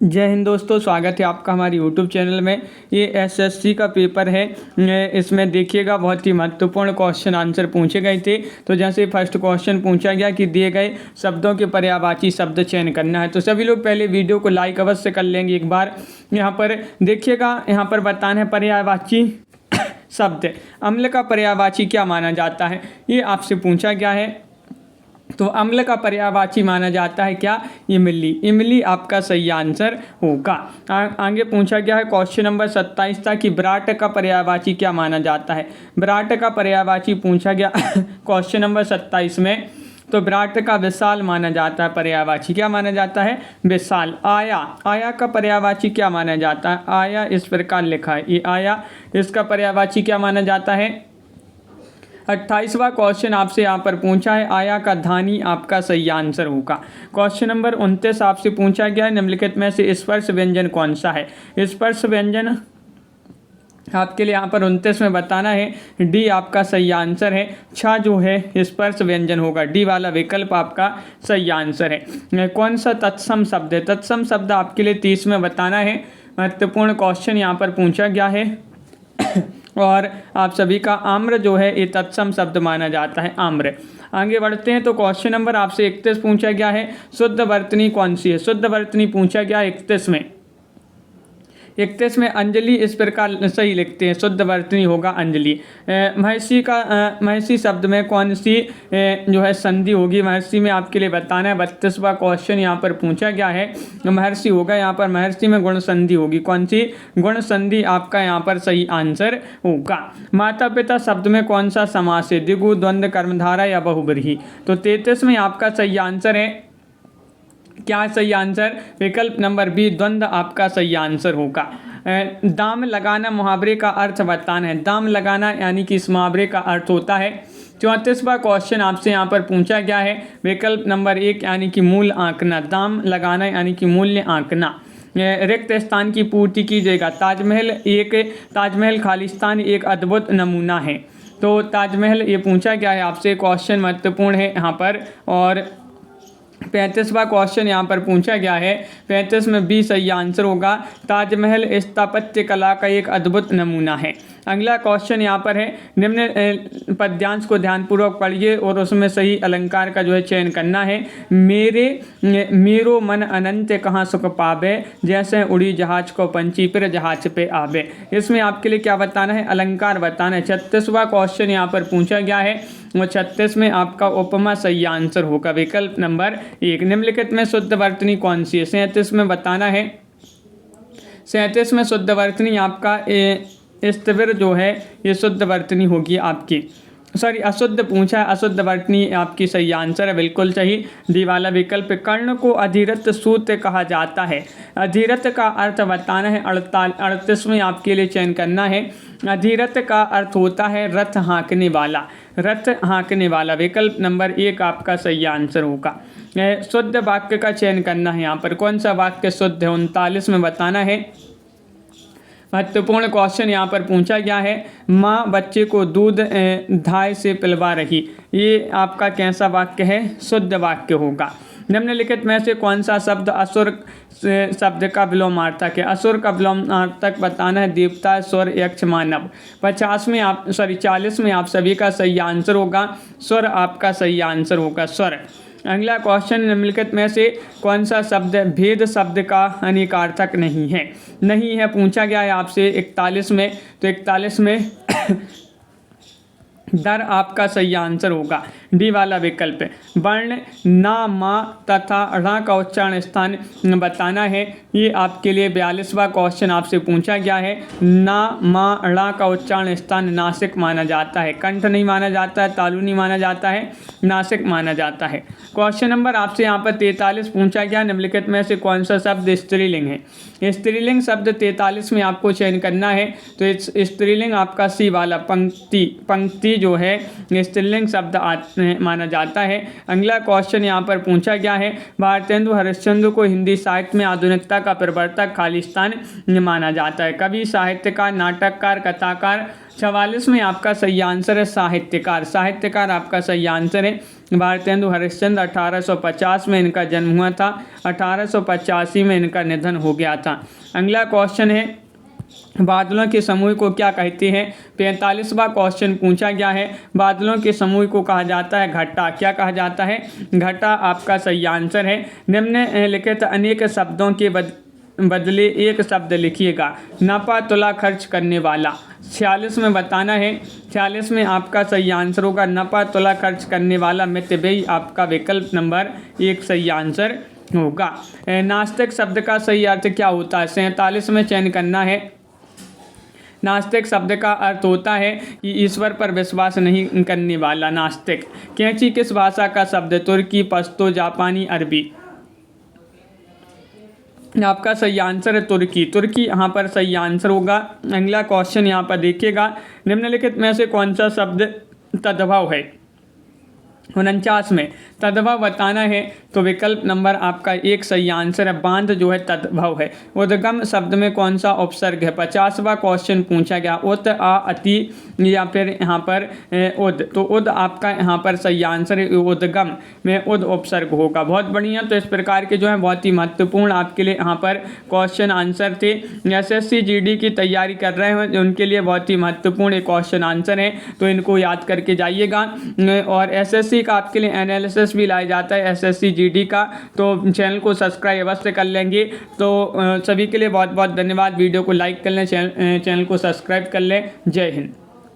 जय हिंद दोस्तों, स्वागत है आपका हमारे YouTube चैनल में। ये एसएससी का पेपर है। इसमें देखिएगा बहुत ही महत्वपूर्ण क्वेश्चन आंसर पूछे गए थे। तो जैसे फर्स्ट क्वेश्चन पूछा गया कि दिए गए शब्दों के पर्यायवाची शब्द चयन करना है, तो सभी लोग पहले वीडियो को लाइक अवश्य कर लेंगे एक बार। यहाँ पर देखिएगा, यहाँ पर बताना है पर्यायवाची शब्द। अम्ल का पर्यायवाची क्या माना जाता है, ये आपसे पूछा गया है। तो अम्ल का पर्यायवाची माना जाता है क्या, इमली। इमली आपका सही आंसर होगा। आगे पूछा गया है क्वेश्चन नंबर 27 था कि विराट का पर्यायवाची क्या माना जाता है। विराट का पर्यायवाची पूछा गया क्वेश्चन नंबर 27 में। तो विराट का विशाल माना जाता है। पर्यायवाची क्या माना जाता है, विशाल। आया, आया का पर्यायवाची क्या माना जाता है। आया इस प्रकार लिखा है, ये आया, इसका पर्यायवाची क्या माना जाता है। 28वां क्वेश्चन आपसे यहाँ पर पूछा है, आया का धानी आपका सही आंसर होगा। क्वेश्चन नंबर 29 आपसे पूछा गया है, निम्नलिखित में से स्पर्श व्यंजन कौन सा है। स्पर्श व्यंजन आपके लिए यहाँ पर 29 में बताना है। डी आपका सही आंसर है। छा जो है स्पर्श व्यंजन होगा, डी वाला विकल्प आपका सही आंसर है। कौन सा तत्सम शब्द है। तत्सम शब्द आपके लिए 30 में बताना है। महत्वपूर्ण क्वेश्चन यहाँ पर पूछा गया है और आप सभी का आम्र जो है ये तत्सम शब्द माना जाता है, आम्र। आगे बढ़ते हैं तो क्वेश्चन नंबर आपसे 31 पूछा गया है, शुद्ध वर्तनी कौन सी है। शुद्ध वर्तनी पूछा गया 31 में। 31 में अंजलि इस प्रकार सही लिखते हैं, शुद्ध वर्तनी होगा अंजलि। महर्षि का महर्षि शब्द में कौन सी जो है संधि होगी। महर्षि में आपके लिए बताना है। 32वां क्वेश्चन यहाँ पर पूछा गया है, महर्षि होगा। यहाँ पर महर्षि में गुण संधि होगी, कौन सी, गुण संधि आपका यहाँ पर सही आंसर होगा। माता पिता शब्द में कौन सा समास है, द्विगु, द्वंद्व, कर्मधारा या बहुब्रीहि। तो 33 में आपका सही आंसर है, क्या सही आंसर, विकल्प नंबर बी, द्वंद्व आपका सही आंसर होगा। दाम लगाना मुहावरे का अर्थ बताना है। दाम लगाना यानी कि इस मुहावरे का अर्थ होता है। 34वां क्वेश्चन आपसे यहाँ पर पूछा गया है, विकल्प नंबर 1 यानी कि मूल आंकना। दाम लगाना यानी कि मूल्य आंकना। रिक्त स्थान की पूर्ति कीजिएगा। ताजमहल खालिस्तान एक अद्भुत नमूना है। तो ताजमहल ये पूछा गया है आपसे, क्वेश्चन महत्वपूर्ण है यहाँ पर। और 35वां क्वेश्चन यहाँ पर पूछा गया है, 35 में बी सही आंसर होगा। ताजमहल स्थापत्य कला का एक अद्भुत नमूना है। अगला क्वेश्चन यहाँ पर है, निम्न पद्यांश को ध्यानपूर्वक पढ़िए और उसमें सही अलंकार का जो है चयन करना है। मेरो मन अनंत कहाँ सुख पावे, जैसे उड़ी जहाज को पंछी फिर जहाज पे आवे। इसमें आपके लिए क्या बताना है, अलंकार बताना है। 36वां क्वेश्चन यहाँ पर पूछा गया है और 36 में आपका उपमा सही आंसर होगा, विकल्प नंबर 1। निम्नलिखित में शुद्ध वर्तनी कौन सी है। 37 में बताना है। 37 में शुद्ध वर्तनी आपका स्थिर जो है ये शुद्ध वर्तनी होगी आपकी। सॉरी, अशुद्ध पूछा है, अशुद्ध वर्तनी आपकी सही आंसर है, बिल्कुल सही, डी वाला विकल्प। कर्ण को अधिरथ सूत्र कहा जाता है। अधिरथ का अर्थ बताना है। 38 में आपके लिए चयन करना है। अधिरथ का अर्थ होता है रथ हाँकने वाला, रथ हाँकने वाला, विकल्प नंबर 1 आपका सही आंसर होगा। शुद्ध वाक्य का चयन करना है। यहाँ पर कौन सा वाक्य शुद्ध है, 39 में बताना है। महत्वपूर्ण क्वेश्चन यहाँ पर पूछा गया है, माँ बच्चे को दूध धाय से पिलवा रही। ये आपका कैसा वाक्य है, शुद्ध वाक्य होगा। निम्नलिखित में से कौन सा शब्द असुर शब्द का विलोमार्थक है। असुर का विलोमार्थक बताना है, देवता, स्वर, यक्ष, मानव। 40 में आप सभी का सही आंसर होगा, स्वर आपका सही आंसर होगा, स्वर। अगला क्वेश्चन, निम्नलिखित में से कौन सा शब्द भेद शब्द का अनेकार्थक नहीं है। नहीं है पूछा गया है आपसे 41 में। तो 41 में दर आपका सही आंसर होगा, डी वाला विकल्प। वर्ण ना, मा तथा ढ़ का उच्चारण स्थान बताना है। ये आपके लिए 42वां क्वेश्चन आपसे पूछा गया है। ना, मा, ढ़ का उच्चारण स्थान नासिक माना जाता है, कंठ नहीं माना जाता है, तालु नहीं माना जाता है, नासिक माना जाता है। क्वेश्चन नंबर आपसे यहाँ पर 43 पूछा गया, निम्नलिखित में से कौन सा शब्द स्त्रीलिंग है। स्त्रीलिंग शब्द 43 में आपको चयन करना है। तो स्त्रीलिंग आपका सी वाला, पंक्ति जो है स्त्रीलिंग शब्द माना जाता है। अगला क्वेश्चन यहाँ पर पूछा गया है, भारतेंदु हरिश्चंद्र को हिंदी साहित्य में आधुनिकता का प्रवर्तक खालिस्तान माना जाता है। कवि, साहित्यकार, नाटककार, कथाकार, 44 में आपका सही आंसर है साहित्यकार। साहित्यकार आपका सही आंसर है। भारतेंदु हरिश्चंद्र 1850 में इनका जन्म हुआ था, 1885 में इनका निधन हो गया था। अगला क्वेश्चन है बादलों के समूह को क्या कहते हैं। 45वां क्वेश्चन पूछा गया है। बादलों के समूह को कहा जाता है घटा। क्या कहा जाता है? घटा आपका सही आंसर है। निम्नलिखित अनेक शब्दों के बदले एक शब्द लिखिएगा। नफा तुला खर्च करने वाला। 46 में बताना है। 46 में आपका सही आंसर होगा नफा तुला खर्च करने वाला। मितव्ययी आपका विकल्प नंबर 1 सही आंसर होगा। नास्तिक शब्द का सही अर्थ क्या होता है? 47 में चयन करना है। नास्तिक शब्द का अर्थ होता है कि ईश्वर पर विश्वास नहीं करने वाला नास्तिक। कैंची किस भाषा का शब्द? तुर्की, पश्तो, जापानी, अरबी। आपका सही आंसर है तुर्की। तुर्की यहाँ पर सही आंसर होगा। अगला क्वेश्चन यहाँ पर देखिएगा। निम्नलिखित में से कौन सा शब्द तद्भव है? 49 में तद्भव बताना है तो विकल्प नंबर आपका 1 सही आंसर है। बांध जो है तद्भव है। उद्गम शब्द में कौन सा उपसर्ग है? 50वां क्वेश्चन पूछा गया। उत, आ, अति या फिर यहाँ पर उद। तो उद आपका यहाँ पर सही आंसर है। उद्गम में उद उपसर्ग होगा। बहुत बढ़िया। तो इस प्रकार के जो है बहुत ही महत्वपूर्ण आपके लिए यहाँ पर क्वेश्चन आंसर थे। SSC GD की तैयारी कर रहे हैं उनके लिए बहुत ही महत्वपूर्ण क्वेश्चन आंसर है, तो इनको याद करके जाइएगा। और SSC का आपके लिए एनालिसिस भी लाया जाता है SSC GD का, तो चैनल को सब्सक्राइब अवश्य कर लेंगे। तो सभी के लिए बहुत बहुत धन्यवाद। वीडियो को लाइक कर लें, चैनल को सब्सक्राइब कर लें। जय हिंद।